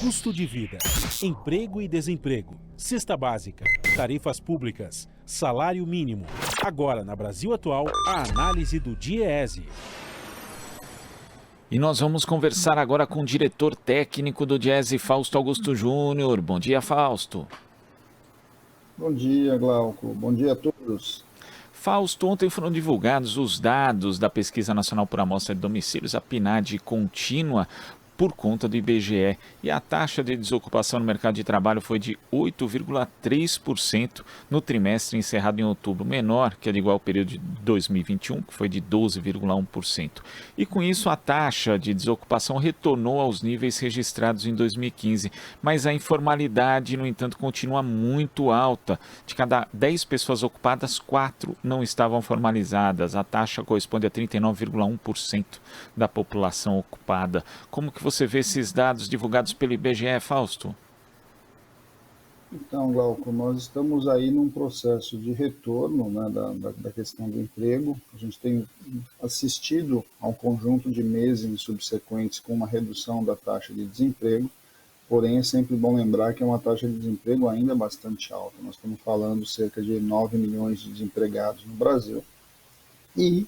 Custo de vida, emprego e desemprego, cesta básica, tarifas públicas, salário mínimo. Agora, na Brasil Atual, a análise do DIEESE. E nós vamos conversar agora com o diretor técnico do DIEESE, Fausto Augusto Júnior. Bom dia, Fausto. Bom dia, Glauco. Bom dia a todos. Fausto, ontem foram divulgados os dados da Pesquisa Nacional por Amostra de Domicílios, a PNAD contínua, por conta do IBGE, e a taxa de desocupação no mercado de trabalho foi de 8,3% no trimestre encerrado em outubro, menor que a de igual período de 2021, que foi de 12,1%. E com isso a taxa de desocupação retornou aos níveis registrados em 2015, mas a informalidade, no entanto, continua muito alta. De cada 10 pessoas ocupadas, 4 não estavam formalizadas. A taxa corresponde a 39,1% da população ocupada. Como que você vê esses dados divulgados pelo IBGE, Fausto? Então, Glauco, nós estamos aí num processo de retorno, né, da questão do emprego. A gente tem assistido a um conjunto de meses subsequentes com uma redução da taxa de desemprego, porém é sempre bom lembrar que é uma taxa de desemprego ainda bastante alta. Nós estamos falando cerca de 9 milhões de desempregados no Brasil, e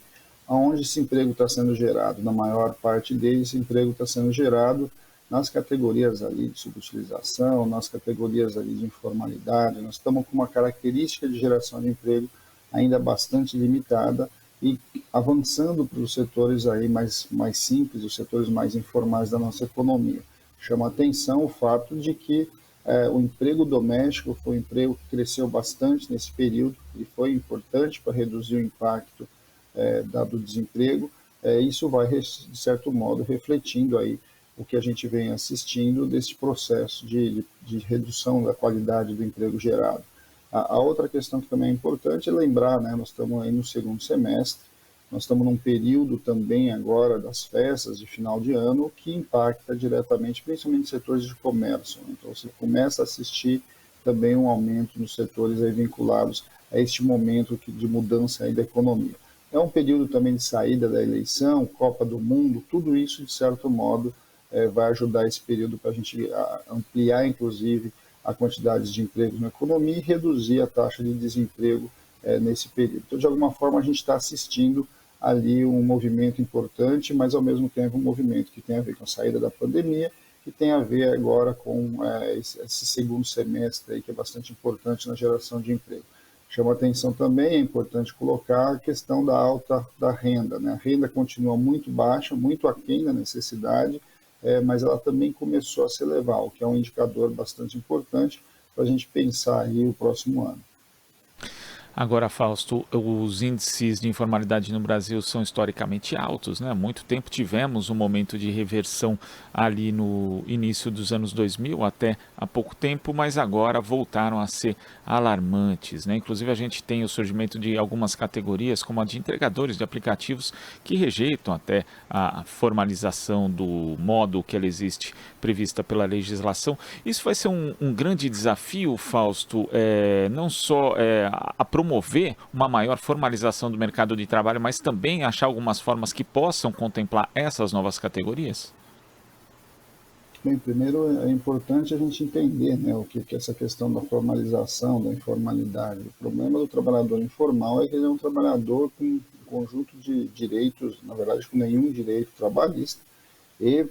onde esse emprego está sendo gerado? Na maior parte deles, esse emprego está sendo gerado nas categorias ali de subutilização, nas categorias ali de informalidade. Nós estamos com uma característica de geração de emprego ainda bastante limitada e avançando para os setores aí mais simples, os setores mais informais da nossa economia. Chama atenção o fato de que o emprego doméstico foi um emprego que cresceu bastante nesse período e foi importante para reduzir o impacto dado o desemprego. Isso vai, de certo modo, refletindo aí o que a gente vem assistindo desse processo de redução da qualidade do emprego gerado. A outra questão que também é importante é lembrar, né, nós estamos aí no segundo semestre, nós estamos num período também agora das festas de final de ano que impacta diretamente, principalmente setores de comércio. Então você começa a assistir também um aumento nos setores aí vinculados a este momento de mudança aí da economia. É um período também de saída da eleição, Copa do Mundo, tudo isso, de certo modo, vai ajudar esse período para a gente ampliar, inclusive, a quantidade de empregos na economia e reduzir a taxa de desemprego nesse período. Então, de alguma forma, a gente está assistindo ali um movimento importante, mas, ao mesmo tempo, um movimento que tem a ver com a saída da pandemia, que tem a ver agora com esse segundo semestre aí, que é bastante importante na geração de emprego. Chama atenção também, é importante colocar a questão da alta da renda, né? A renda continua muito baixa, muito aquém da necessidade, mas ela também começou a se elevar, o que é um indicador bastante importante para a gente pensar aí o próximo ano. Agora, Fausto, os índices de informalidade no Brasil são historicamente altos, né? Há muito tempo tivemos um momento de reversão ali no início dos anos 2000, até há pouco tempo, mas agora voltaram a ser alarmantes, né? Inclusive, a gente tem o surgimento de algumas categorias, como a de entregadores de aplicativos, que rejeitam até a formalização do modo que ela existe prevista pela legislação. Isso vai ser um grande desafio, Fausto, não só a promover uma maior formalização do mercado de trabalho, mas também achar algumas formas que possam contemplar essas novas categorias? Bem, primeiro é importante a gente entender, né, o que é essa questão da formalização, da informalidade. O problema do trabalhador informal é que ele é um trabalhador com um conjunto de direitos, na verdade com nenhum direito trabalhista, e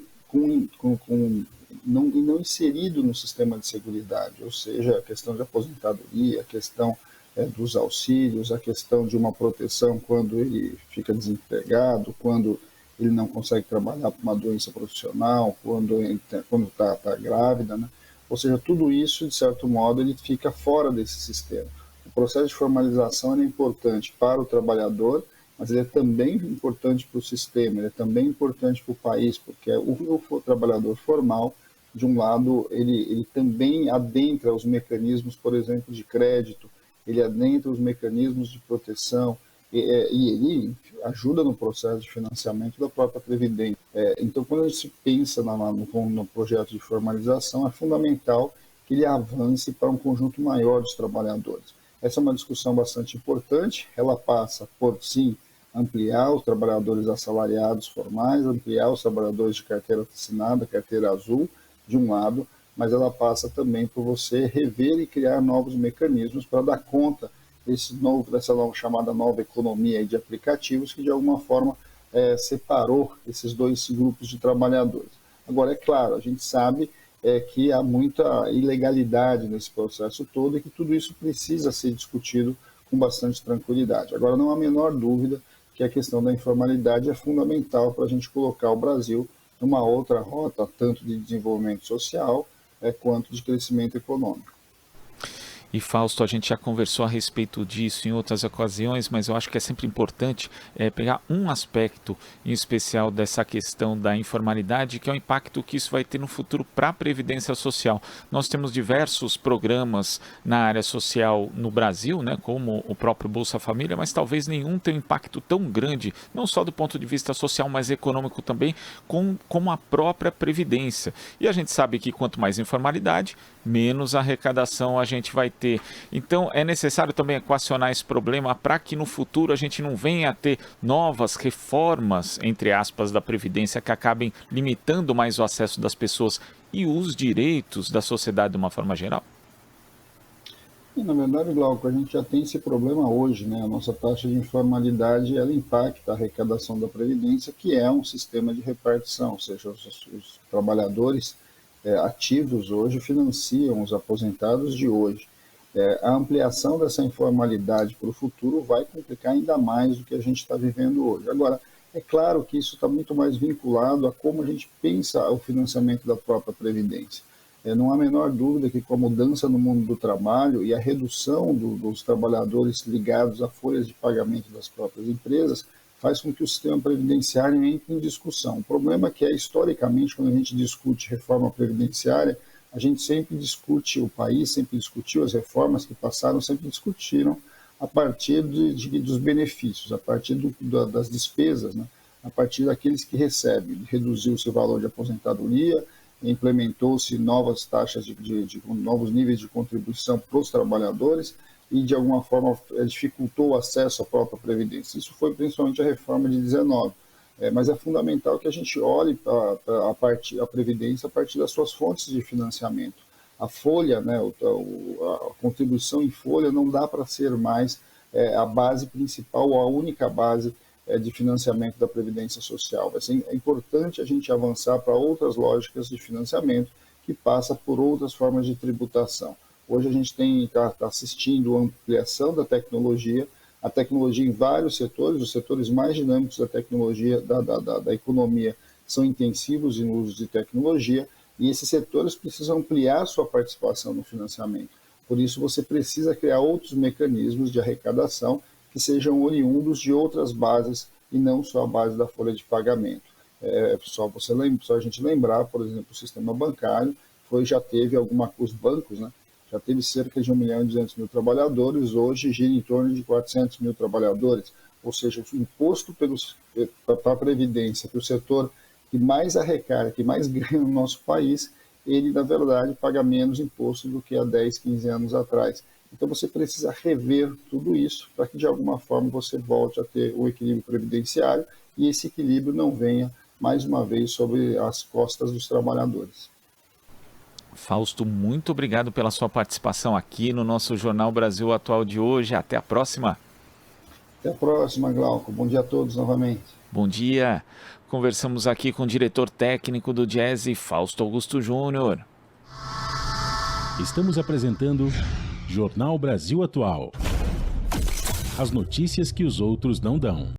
não inserido no sistema de seguridade, ou seja, a questão de aposentadoria, a questão dos auxílios, a questão de uma proteção quando ele fica desempregado, quando ele não consegue trabalhar por uma doença profissional, quando está grávida, né? Ou seja, tudo isso, de certo modo, ele fica fora desse sistema. O processo de formalização é importante para o trabalhador, mas ele é também importante para o sistema, ele é também importante para o país, porque o trabalhador formal, de um lado, ele também adentra os mecanismos, por exemplo, de crédito, ele adentra os mecanismos de proteção e ele ajuda no processo de financiamento da própria Previdência. Então, quando a gente pensa no projeto de formalização, é fundamental que ele avance para um conjunto maior de trabalhadores. Essa é uma discussão bastante importante, ela passa por, sim, ampliar os trabalhadores assalariados formais, ampliar os trabalhadores de carteira assinada, carteira azul, de um lado, mas ela passa também por você rever e criar novos mecanismos para dar conta dessa chamada nova economia de aplicativos que, de alguma forma, separou esses dois grupos de trabalhadores. Agora, é claro, a gente sabe que há muita ilegalidade nesse processo todo e que tudo isso precisa ser discutido com bastante tranquilidade. Agora, não há a menor dúvida que a questão da informalidade é fundamental para a gente colocar o Brasil numa outra rota, tanto de desenvolvimento social quanto de crescimento econômico. E Fausto, a gente já conversou a respeito disso em outras ocasiões, mas eu acho que é sempre importante pegar um aspecto em especial dessa questão da informalidade, que é o impacto que isso vai ter no futuro para a Previdência Social. Nós temos diversos programas na área social no Brasil, né, como o próprio Bolsa Família, mas talvez nenhum tenha um impacto tão grande, não só do ponto de vista social, mas econômico também, como a própria Previdência. E a gente sabe que quanto mais informalidade, menos arrecadação a gente vai ter. Então é necessário também equacionar esse problema para que no futuro a gente não venha a ter novas reformas, entre aspas, da Previdência que acabem limitando mais o acesso das pessoas e os direitos da sociedade de uma forma geral? E, na verdade, Glauco, a gente já tem esse problema hoje, né? A nossa taxa de informalidade, ela impacta a arrecadação da Previdência, que é um sistema de repartição, ou seja, os trabalhadores ativos hoje financiam os aposentados de hoje. A ampliação dessa informalidade para o futuro vai complicar ainda mais do que a gente está vivendo hoje. Agora, é claro que isso está muito mais vinculado a como a gente pensa o financiamento da própria Previdência. Não há a menor dúvida que com a mudança no mundo do trabalho e a redução dos trabalhadores ligados a folhas de pagamento das próprias empresas, faz com que o sistema previdenciário entre em discussão. O problema é que, historicamente, quando a gente discute reforma previdenciária, a gente sempre discute, o país sempre discutiu, as reformas que passaram sempre discutiram a partir dos benefícios, a partir das despesas, né? A partir daqueles que recebem. Reduziu-se o valor de aposentadoria, implementou-se novas taxas, novos níveis de contribuição para os trabalhadores, e, de alguma forma, dificultou o acesso à própria Previdência. Isso foi principalmente a reforma de 19. Mas é fundamental que a gente olhe a Previdência a partir das suas fontes de financiamento. A folha, né, a contribuição em folha não dá para ser mais a base principal ou a única base de financiamento da Previdência Social. É importante a gente avançar para outras lógicas de financiamento que passa por outras formas de tributação. Hoje a gente está assistindo a ampliação da tecnologia, a tecnologia em vários setores, os setores mais dinâmicos da tecnologia, da economia, são intensivos no uso de tecnologia, e esses setores precisam ampliar sua participação no financiamento. Por isso você precisa criar outros mecanismos de arrecadação que sejam oriundos de outras bases e não só a base da folha de pagamento. Só a gente lembrar, por exemplo, o sistema bancário já teve os bancos, né? Já teve cerca de 1.200.000 trabalhadores, hoje gira em torno de 400.000 trabalhadores, ou seja, o imposto para a Previdência, para o setor que mais arrecada, que mais ganha no nosso país, ele, na verdade, paga menos imposto do que há 10, 15 anos atrás. Então, você precisa rever tudo isso para que, de alguma forma, você volte a ter o equilíbrio previdenciário e esse equilíbrio não venha, mais uma vez, sobre as costas dos trabalhadores. Fausto, muito obrigado pela sua participação aqui no nosso Jornal Brasil Atual de hoje. Até a próxima. Até a próxima, Glauco. Bom dia a todos novamente. Bom dia. Conversamos aqui com o diretor técnico do Diese, Fausto Augusto Júnior. Estamos apresentando Jornal Brasil Atual. As notícias que os outros não dão.